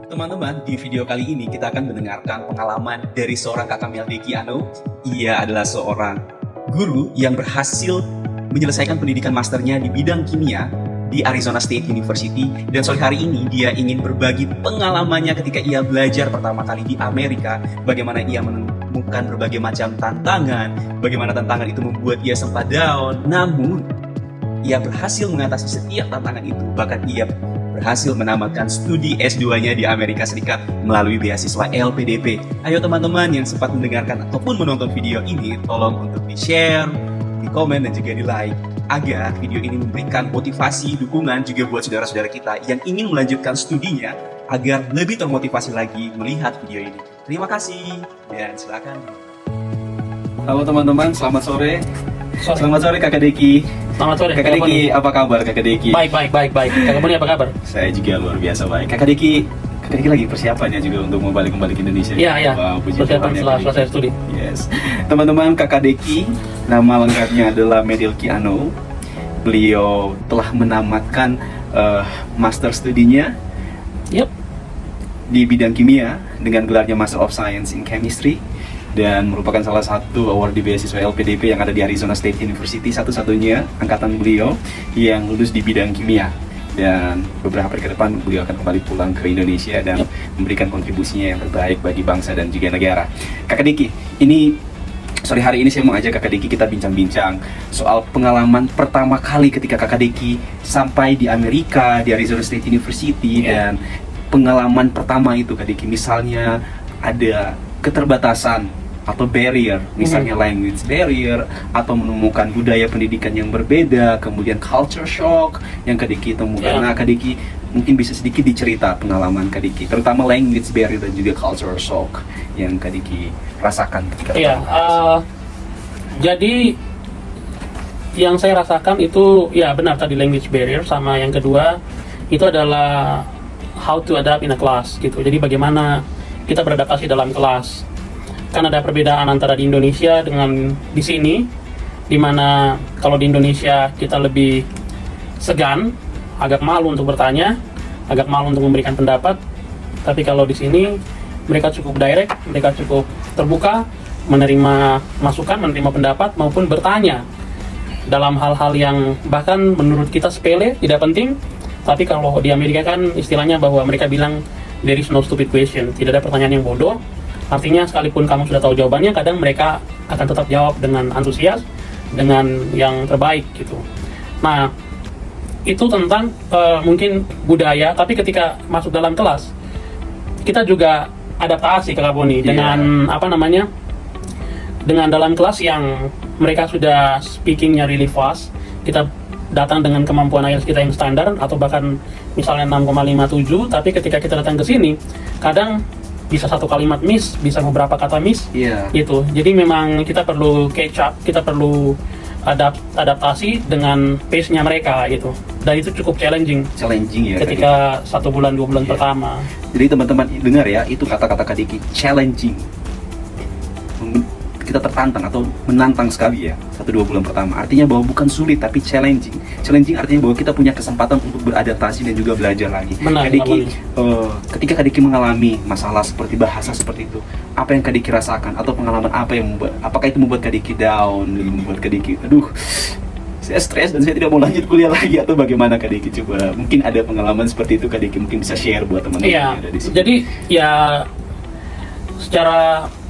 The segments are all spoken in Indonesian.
Teman-teman, di video kali ini kita akan mendengarkan pengalaman dari seorang Kakak Meldeki Ano. Ia adalah seorang guru yang berhasil menyelesaikan pendidikan masternya di bidang kimia di Arizona State University. Dan sore hari ini dia ingin berbagi pengalamannya ketika ia belajar pertama kali di Amerika. Bagaimana ia menemukan berbagai macam tantangan, bagaimana tantangan itu membuat ia sempat down. Namun, ia berhasil mengatasi setiap tantangan itu. Bahkan ia berhasil menamatkan studi S2-nya di Amerika Serikat melalui beasiswa LPDP. Ayo teman-teman yang sempat mendengarkan ataupun menonton video ini, tolong untuk di-share, di-komen, dan juga di-like, agar video ini memberikan motivasi, dukungan juga buat saudara-saudara kita yang ingin melanjutkan studinya, agar lebih termotivasi lagi melihat video ini. Terima kasih, dan silakan. Halo teman-teman, selamat sore. Selamat sore Kakak Deki. Selamat sore Kakak Deki, apa kabar Kakak Deki? Baik. Kakak Boni apa kabar? Saya juga luar biasa baik. Kakak Deki lagi persiapannya juga untuk mau balik kembali ke Indonesia. Iya. Wow, puji Persiapan Tuhan ya, setelah Kak selesai Deki. studi. Yes. Teman-teman, Kakak Deki, nama lengkapnya adalah Meldeki Ano. Beliau telah menamatkan master studinya Yep. di bidang kimia dengan gelarnya Master of Science in Chemistry, dan merupakan salah satu award di beasiswa LPDP yang ada di Arizona State University, satu-satunya angkatan beliau yang lulus di bidang kimia. Dan beberapa hari ke depan beliau akan kembali pulang ke Indonesia dan memberikan kontribusinya yang terbaik bagi bangsa dan juga negara. Kakak Deki, ini sore hari ini saya mau ajak Kakak Deki kita bincang-bincang soal pengalaman pertama kali ketika Kakak Deki sampai di Amerika, di Arizona State University, dan pengalaman pertama itu Kak Deki, misalnya ada keterbatasan atau barrier, misalnya language barrier, atau menemukan budaya pendidikan yang berbeda, kemudian culture shock yang Kak Deki temukan. Nah, Kak Deki mungkin bisa sedikit dicerita pengalaman Kak Deki, terutama language barrier dan juga culture shock yang Kak Deki rasakan ketika jadi yang saya rasakan itu ya benar tadi, language barrier, sama yang kedua itu adalah how to adapt in a class gitu. Jadi bagaimana kita beradaptasi dalam kelas. Kan ada perbedaan antara di Indonesia dengan di sini, dimana kalau di Indonesia kita lebih segan, agak malu untuk bertanya, agak malu untuk memberikan pendapat. Tapi kalau di sini mereka cukup direct, mereka cukup terbuka, menerima masukan, menerima pendapat, maupun bertanya dalam hal-hal yang bahkan menurut kita sepele, tidak penting. Tapi kalau di Amerika kan istilahnya bahwa mereka bilang there is no stupid question, tidak ada pertanyaan yang bodoh. Artinya sekalipun kamu sudah tahu jawabannya, kadang mereka akan tetap jawab dengan antusias, dengan yang terbaik gitu. Nah, itu tentang mungkin budaya, tapi ketika masuk dalam kelas, kita juga adaptasi Kak Boni dengan dengan dalam kelas yang mereka sudah speakingnya really fast. Kita datang dengan kemampuan IELTS kita yang standar atau bahkan misalnya 6,57, tapi ketika kita datang ke sini, kadang bisa satu kalimat miss, bisa beberapa kata miss, gitu. Jadi memang kita perlu catch up, kita perlu adaptasi dengan pace-nya mereka gitu. Dan itu cukup challenging ya ketika 1 bulan 2 bulan pertama. Jadi teman-teman dengar ya, itu kata-kata Kak Deki, challenging. Kita tertantang atau menantang sekali ya 1-2 bulan pertama. Artinya bahwa bukan sulit tapi challenging. Challenging artinya bahwa kita punya kesempatan untuk beradaptasi dan juga belajar lagi. Benar, Kak Deki, ketika Kak Deki mengalami masalah seperti bahasa seperti itu, apa yang Kak Deki rasakan atau pengalaman apa yang membuat, apakah itu membuat Kak Deki down, membuat Kak Deki saya stres dan saya tidak mau lanjut kuliah lagi, atau bagaimana Kak Deki? Coba mungkin ada pengalaman seperti itu Kak Deki mungkin bisa share buat teman-teman yang ada di sini. Jadi ya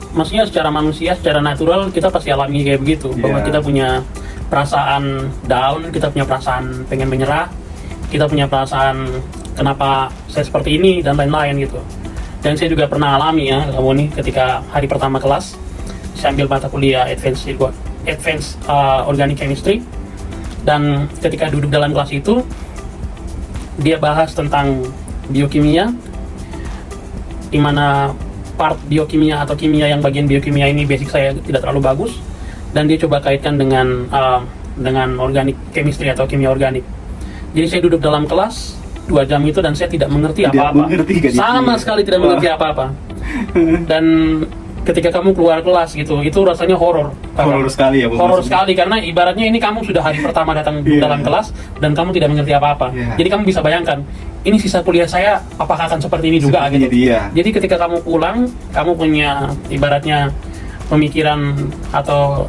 maksudnya secara manusia, secara natural kita pasti alami kayak begitu, bahwa kita punya perasaan down, kita punya perasaan pengen menyerah, kita punya perasaan kenapa saya seperti ini dan lain-lain gitu. Dan saya juga pernah alami ya, kamu nih, ketika hari pertama kelas saya ambil mata kuliah advance organic chemistry, dan ketika duduk dalam kelas itu dia bahas tentang biokimia, di mana part biokimia atau kimia yang bagian biokimia ini basic saya tidak terlalu bagus, dan dia coba kaitkan dengan organic chemistry atau kimia organik. Jadi saya duduk dalam kelas 2 jam itu dan saya tidak mengerti apa-apa, sama sekali tidak mengerti apa-apa. Dan ketika kamu keluar kelas gitu, itu rasanya horor sekali ya, horor sekali, karena ibaratnya ini kamu sudah hari pertama datang dalam kelas dan kamu tidak mengerti apa-apa. Jadi kamu bisa bayangkan ini sisa kuliah saya apakah akan seperti ini juga Seperti gitu. dia. Jadi ketika kamu pulang, kamu punya ibaratnya pemikiran atau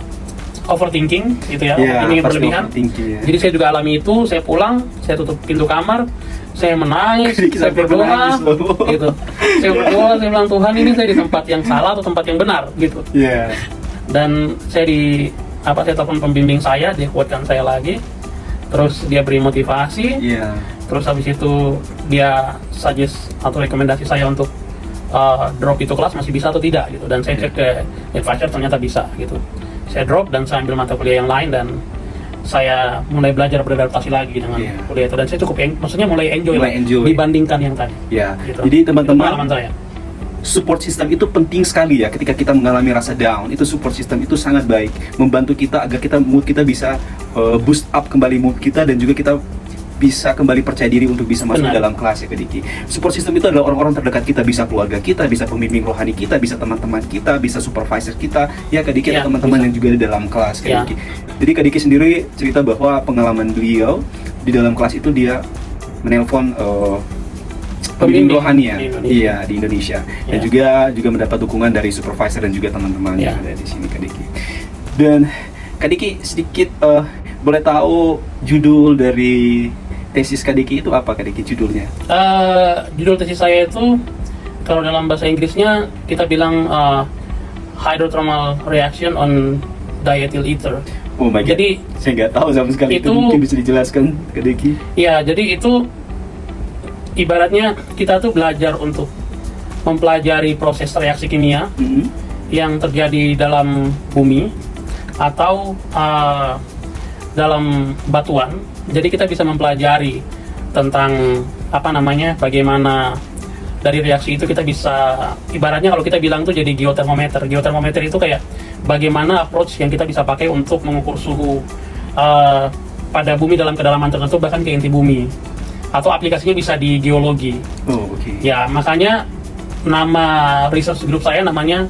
overthinking gitu ya, Iya, ini pasti berlebihan. overthinking, ya. Jadi saya juga alami itu, saya pulang, saya tutup pintu kamar, saya menangis, Kita saya berdoa, menangis loh. gitu. Saya berdoa, saya bilang Tuhan ini saya di tempat yang salah atau tempat yang benar, gitu. Iya. Dan saya saya telepon pembimbing saya, dia kuatkan saya lagi, terus dia beri motivasi, Iya. terus habis itu dia suggest atau rekomendasi saya untuk drop itu kelas masih bisa atau tidak gitu, dan saya cek ke advisor ternyata bisa gitu. Saya drop dan saya ambil mata kuliah yang lain dan saya mulai belajar beradaptasi lagi dengan Iya. kuliah itu, dan saya cukup maksudnya mulai enjoy, Mulai enjoy. dibandingkan yang tadi. Ya. Gitu. Jadi Itu teman-teman, pengalaman saya. support system itu penting sekali ya ketika kita mengalami rasa down. Itu support system itu sangat baik, membantu kita agar mood kita bisa boost up kembali mood kita, dan juga kita bisa kembali percaya diri untuk bisa masuk Benar. dalam kelas ya Kak Diki. Support system itu adalah orang-orang terdekat kita, bisa keluarga kita, bisa pembimbing rohani kita, bisa teman-teman kita, bisa supervisor kita, ya Kak Diki, Ya, atau teman-teman bisa. yang juga di dalam kelas Kak Ya. Diki. Jadi Kak Diki sendiri cerita bahwa pengalaman beliau di dalam kelas itu dia menelpon pembimbing rohani ya, di Indonesia. iya di Indonesia, dan Ya. juga mendapat dukungan dari supervisor dan juga teman-teman Ya. yang ada di sini Kak Diki. Dan Kak Diki sedikit boleh tahu judul dari tesis Kak Diki itu apa Kak Diki judulnya? Judul tesis saya itu kalau dalam bahasa Inggrisnya kita bilang hydrothermal reaction on diethyl ether. Oh my god. Jadi Saya nggak tahu sama sekali itu itu- mungkin bisa dijelaskan Kak Diki. ya, jadi itu ibaratnya kita tuh belajar untuk mempelajari proses reaksi kimia Mhm. yang terjadi dalam bumi atau dalam batuan. Jadi kita bisa mempelajari tentang bagaimana dari reaksi itu kita bisa, ibaratnya kalau kita bilang tuh jadi geotermometer. Geotermometer itu kayak bagaimana approach yang kita bisa pakai untuk mengukur suhu pada bumi dalam kedalaman tertentu, bahkan ke inti bumi. Atau aplikasinya bisa di geologi. Oh oke. Ya, makanya nama research group saya namanya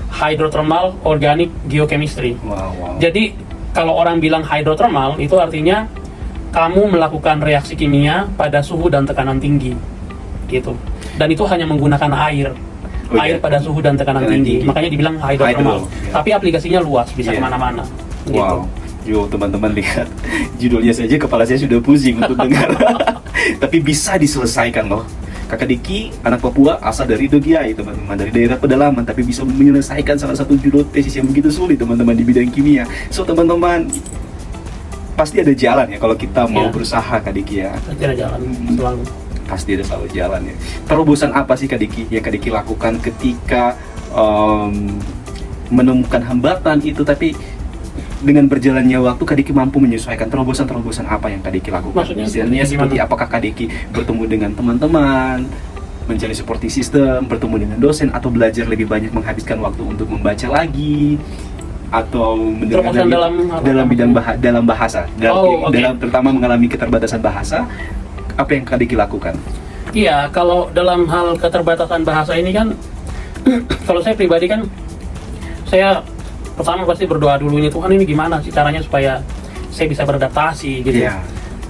Hydrothermal Organic Geochemistry. Wow wow. Jadi kalau orang bilang hydrothermal itu artinya kamu melakukan reaksi kimia pada suhu dan tekanan tinggi, gitu. Dan itu hanya menggunakan air, Oh, air iya. pada suhu dan tekanan Tekanan tinggi. tinggi. Makanya dibilang hydrothermal. Hydro, iya. Tapi aplikasinya luas, bisa Iya. kemana-mana. Gitu. Wow. Yo teman-teman lihat judulnya saja kepala saya sudah pusing untuk dengar. Tapi bisa diselesaikan loh. Kakak Diki, anak Papua, asal dari Dogiai teman-teman, dari daerah pedalaman, tapi bisa menyelesaikan salah satu judul tesis yang begitu sulit teman-teman di bidang kimia. So teman-teman, pasti ada jalan ya kalau kita mau Iya. berusaha Kak Diki ya. Pasti ada jalan selalu. Pasti ada selalu jalan ya. Terobosan apa sih Kak Diki yang Kak Diki lakukan ketika menemukan hambatan itu, tapi dengan berjalannya waktu Kak Diki mampu menyesuaikan? Terobosan-terobosan apa yang Kak Diki lakukan? Maksudnya Misalnya gimana? seperti apakah Kak Diki bertemu dengan teman-teman, mencari supporting system, bertemu dengan dosen, atau belajar lebih banyak menghabiskan waktu untuk membaca lagi, atau mendengar Terobosan dalam bidang dalam bahasa, Oh, oke. terutama mengalami keterbatasan bahasa, apa yang Kak Diki lakukan? Iya, kalau dalam hal keterbatasan bahasa ini kan, kalau saya pribadi kan, saya pertama pasti berdoa dulu, ini Tuhan ini gimana sih caranya supaya saya bisa beradaptasi gitu. Iya.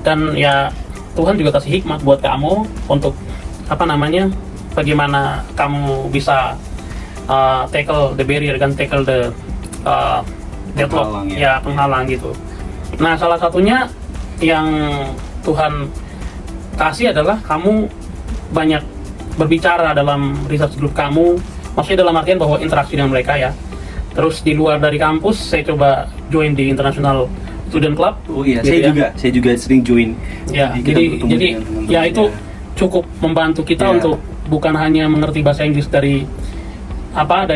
Dan ya Tuhan juga kasih hikmat buat kamu untuk bagaimana kamu bisa tackle the barrier, kan tackle the deadlock, Penghalang, ya. ya penghalang gitu. Nah, salah satunya yang Tuhan kasih adalah kamu banyak berbicara dalam research group kamu, maksudnya dalam artian bahwa interaksi dengan mereka ya. Terus di luar dari kampus saya coba join di International Student Club. Oh iya, gitu saya juga sering join. Ya, kita jadi bertemu dengan teman-teman, ya itu ya. cukup membantu kita Ya. untuk bukan hanya mengerti bahasa Inggris dari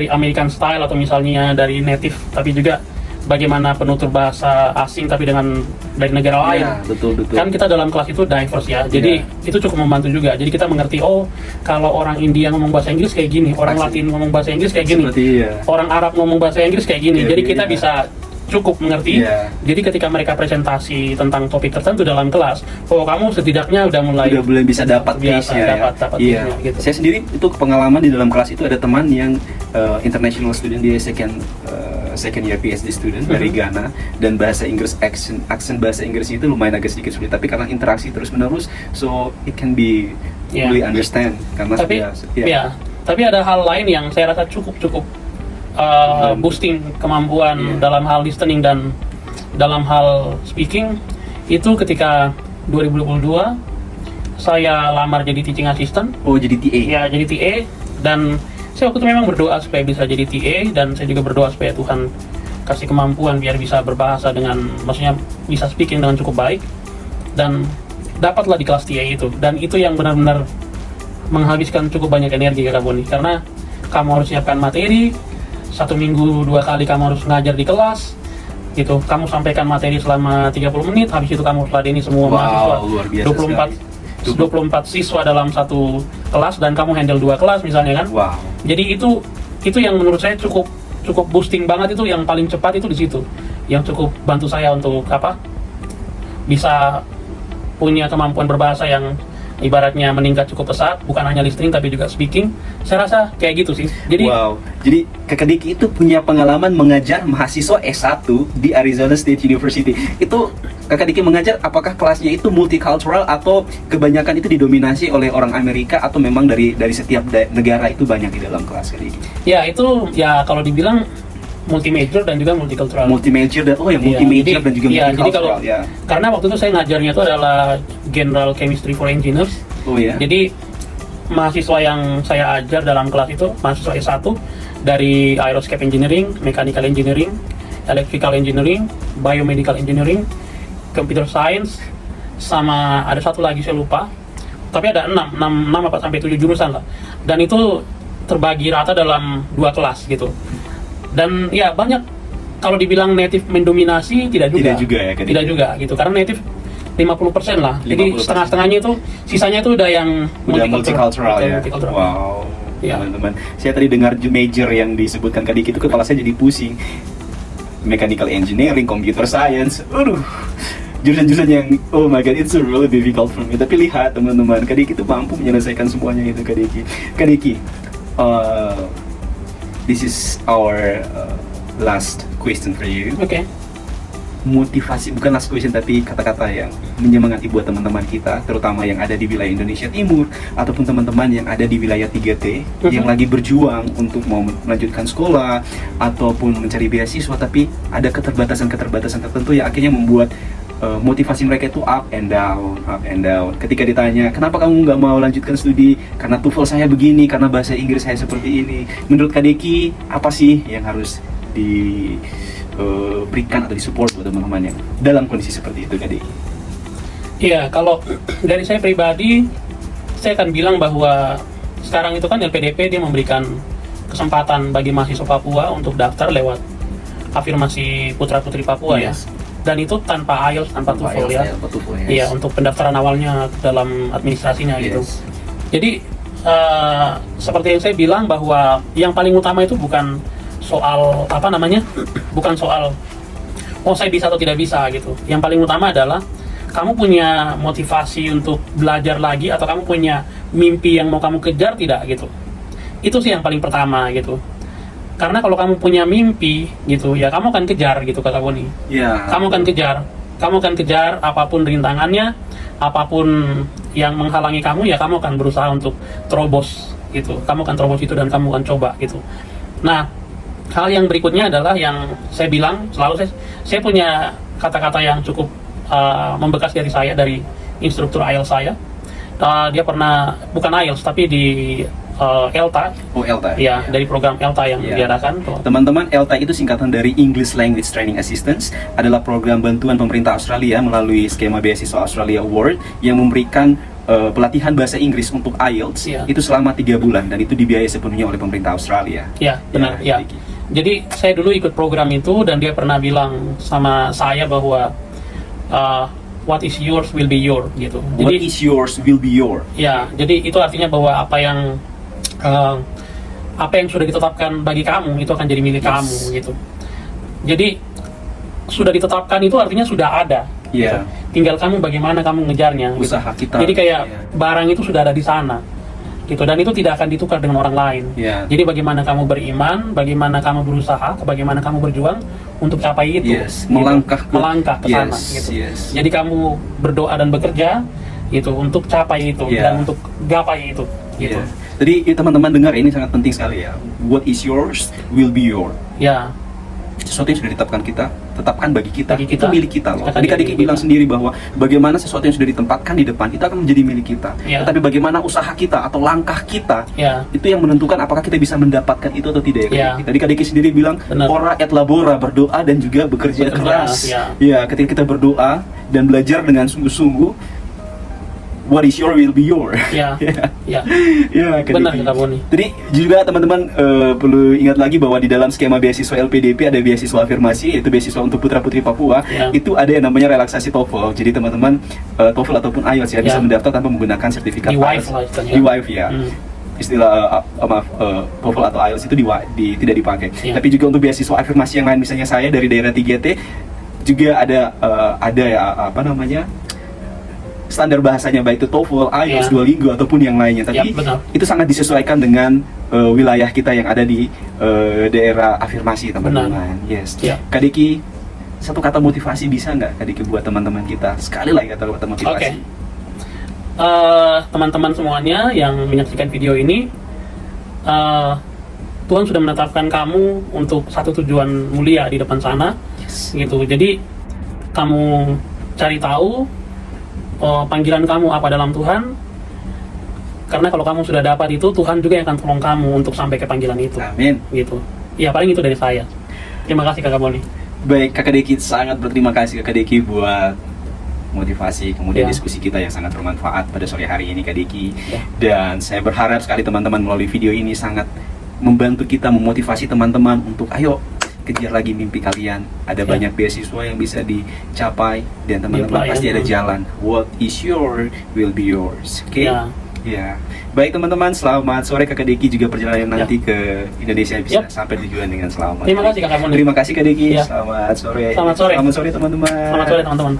American style atau misalnya dari native, tapi juga bagaimana penutur bahasa asing tapi dari negara lain. Ya, betul. Kan kita dalam kelas itu diverse ya, jadi itu cukup membantu juga. Jadi kita mengerti, oh kalau orang India ngomong bahasa Inggris kayak gini, orang Asik. Latin ngomong bahasa Inggris kayak gini, Seperti ya. orang Arab ngomong bahasa Inggris kayak gini. Kayak Jadi gini, kita ya. bisa cukup mengerti. Iya. Jadi ketika mereka presentasi tentang topik tertentu dalam kelas, kamu setidaknya udah mulai bisa dapat biasa pace-nya ya. dapat Iya. pace-nya, gitu. Saya sendiri itu pengalaman di dalam kelas itu ada teman yang international student, dia second year PhD student dari Ghana, dan bahasa Inggris aksen bahasa Inggrisnya itu lumayan agak sedikit sulit, tapi karena interaksi terus menerus, so it can be really understand karena tapi tapi ada hal lain yang saya rasa cukup boosting kemampuan dalam hal listening dan dalam hal speaking itu ketika 2022 saya lamar jadi teaching assistant. Jadi TA. Ya, jadi TA, dan saya waktu itu memang berdoa supaya bisa jadi TA, dan saya juga berdoa supaya Tuhan kasih kemampuan biar bisa berbahasa maksudnya bisa speaking dengan cukup baik, dan dapatlah di kelas TA itu. Dan itu yang benar-benar menghabiskan cukup banyak energi Kak Boni, karena kamu harus siapkan materi, 1 minggu 2 kali kamu harus ngajar di kelas gitu, kamu sampaikan materi selama 30 menit, habis itu kamu harus ladeni semua mahasiswa, luar biasa 24 siswa dalam satu kelas, dan kamu handle 2 kelas misalnya kan. Jadi itu yang menurut saya cukup boosting banget, itu yang paling cepat itu di situ, yang cukup bantu saya untuk bisa punya kemampuan berbahasa yang ibaratnya meningkat cukup pesat, bukan hanya listening tapi juga speaking. Saya rasa kayak gitu sih. Jadi Kakak Diki itu punya pengalaman mengajar mahasiswa S1 di Arizona State University. Itu Kakak Diki mengajar, apakah kelasnya itu multicultural atau kebanyakan itu didominasi oleh orang Amerika, atau memang dari setiap negara itu banyak di dalam kelas Kak Diki? Ya itu ya kalau dibilang multi-major dan juga multicultural. Multi-major dan multi-major dan juga multicultural. Karena waktu itu saya ngajarnya itu adalah General Chemistry for Engineers. Jadi mahasiswa yang saya ajar dalam kelas itu mahasiswa S1 dari Aerospace Engineering, Mechanical Engineering, Electrical Engineering, Biomedical Engineering, Computer Science, sama ada satu lagi saya lupa. Tapi ada 6 apa sampai 7 jurusan lah. Dan itu terbagi rata dalam 2 kelas gitu. Dan ya banyak, kalau dibilang native mendominasi tidak juga tidak juga gitu, karena native 50% lah, jadi setengah-setengahnya itu, sisanya itu udah yang multicultural ya. Wow, teman-teman, saya tadi dengar major yang disebutkan Kak Diki itu kepala saya jadi pusing. Mechanical Engineering, Computer Science, jurusan-jurusan yang oh my god, it's really difficult for me. Tapi lihat teman-teman, Kak Diki itu mampu menyelesaikan semuanya itu. Kak Diki, this is our last question for you. Motivasi, bukan last question tapi kata-kata yang menyemangati buat teman-teman kita, terutama yang ada di wilayah Indonesia Timur ataupun teman-teman yang ada di wilayah 3T yang lagi berjuang untuk mau melanjutkan sekolah ataupun mencari beasiswa, tapi ada keterbatasan tertentu yang akhirnya membuat motivasi mereka itu up and down. Ketika ditanya, kenapa kamu nggak mau lanjutkan studi? Karena TOEFL saya begini, karena bahasa Inggris saya seperti ini. Menurut Kak Diki, apa sih yang harus diberikan atau disupport buat teman-teman yang dalam kondisi seperti itu, Kak Diki? Iya, kalau dari saya pribadi, saya akan bilang bahwa sekarang itu kan LPDP dia memberikan kesempatan bagi mahasiswa Papua untuk daftar lewat afirmasi putra-putri Papua ya. Dan itu tanpa IELTS, tanpa TOEFL ya. Iya, untuk pendaftaran awalnya dalam administrasinya gitu. Jadi seperti yang saya bilang bahwa yang paling utama itu bukan soal bukan soal saya bisa atau tidak bisa gitu. Yang paling utama adalah kamu punya motivasi untuk belajar lagi, atau kamu punya mimpi yang mau kamu kejar tidak gitu. Itu sih yang paling pertama gitu. Karena kalau kamu punya mimpi gitu ya, kamu akan kejar gitu Kak Boni. Kamu akan kejar apapun rintangannya, apapun yang menghalangi kamu, ya kamu akan berusaha untuk terobos gitu. Kamu akan terobos itu dan kamu akan coba gitu. Nah, hal yang berikutnya adalah yang saya bilang selalu, saya punya kata-kata yang cukup membekas dari instruktur IELTS saya. Dia pernah, bukan IELTS tapi di ELTA. ELTA. Ya, dari program ELTA yang diadakan. Teman-teman, ELTA itu singkatan dari English Language Training Assistance, adalah program bantuan pemerintah Australia melalui skema beasiswa Australia Award yang memberikan pelatihan bahasa Inggris untuk IELTS itu selama 3 bulan, dan itu dibiayai sepenuhnya oleh pemerintah Australia. Ya, benar. Jadi saya dulu ikut program itu, dan dia pernah bilang sama saya bahwa what is yours will be your gitu. Jadi, what is yours will be your. Ya, jadi itu artinya bahwa apa yang sudah ditetapkan bagi kamu itu akan jadi milik kamu gitu. Jadi sudah ditetapkan itu artinya sudah ada. Iya. Tinggal kamu bagaimana kamu ngejarnya. Gitu. Usaha kita. Jadi kayak Iya. barang itu sudah ada di sana. Gitu, dan itu tidak akan ditukar dengan orang lain. Iya. Jadi bagaimana kamu beriman, bagaimana kamu berusaha, bagaimana kamu berjuang untuk capai itu. Yes, gitu. melangkah ke sana. yes, Gitu. yes. Jadi kamu berdoa dan bekerja gitu untuk capai itu Iya. dan untuk gapai itu. Gitu. Iya. Jadi teman-teman dengar, ini sangat penting sekali ya. What is yours will be yours. Ya, Sesuatu yang sudah ditetapkan kita, tetapkan bagi kita, Bagi itu kita, milik kita loh. akan Tadi jadi Kak Diki milik bilang kita. sendiri bahwa bagaimana sesuatu yang sudah ditempatkan di depan itu akan menjadi milik kita. Iya. Tetapi bagaimana usaha kita atau langkah kita ya, itu yang menentukan apakah kita bisa mendapatkan itu atau tidak. Iya. Tadi Kak Diki sendiri bilang Benar. ora et labora, berdoa dan juga bekerja Bekerja, keras. iya. Ya, ketika kita berdoa dan belajar dengan sungguh-sungguh, what is your will be your. ya, ya. Ya, Kak Benar Diki. kata Boni. Jadi juga teman-teman perlu ingat lagi bahwa di dalam skema beasiswa LPDP ada beasiswa afirmasi, yaitu beasiswa untuk putra-putri Papua. Ya. Itu ada yang namanya relaksasi TOEFL. Jadi teman-teman TOEFL ataupun IELTS ya bisa Ya. mendaftar tanpa menggunakan sertifikat Di IELTS. WIFE lah istilahnya. Di WIFE ya. Hmm. Istilah TOEFL atau IELTS itu tidak dipakai. Ya. Tapi juga untuk beasiswa afirmasi yang lain, misalnya saya dari daerah 3T juga ada ya apa namanya, standar bahasanya, baik itu TOEFL, IELTS, Ya. Duolingo ataupun yang lainnya. Tapi Ya, benar. itu sangat disesuaikan dengan wilayah kita yang ada di daerah afirmasi, teman-teman. Yes. Ya. Kak Diki, satu kata motivasi bisa nggak Kak Diki buat teman-teman kita? Sekali lagi kata motivasi. Oke. Teman-teman semuanya yang menyaksikan video ini, Tuhan sudah menetapkan kamu untuk satu tujuan mulia di depan sana, Yes. gitu. Jadi kamu cari tahu panggilan kamu apa dalam Tuhan, karena kalau kamu sudah dapat itu, Tuhan juga yang akan tolong kamu untuk sampai ke panggilan itu. Amin. Gitu. Ya paling itu dari saya. Terima kasih Kakak Boni. Baik, Kakak Diki, sangat berterima kasih Kakak Diki buat motivasi, kemudian Ya. diskusi kita yang sangat bermanfaat pada sore hari ini, Kak Diki. Ya. Dan saya berharap sekali teman-teman melalui video ini sangat membantu kita, memotivasi teman-teman untuk ayo kejar lagi mimpi kalian. Ada Ya. banyak beasiswa yang bisa dicapai dan teman-teman Ya, pasti ya. ada jalan. What is your will be yours. Oke? Ya. Ya. Baik teman-teman, selamat sore. Kakak Diki juga perjalanan nanti ke Indonesia bisa Yap. sampai tujuan dengan selamat. Terima kasih Kakak Boni. Terima kasih Kak Diki. Ya. Selamat sore. Selamat sore. Selamat sore teman-teman. Selamat sore teman-teman.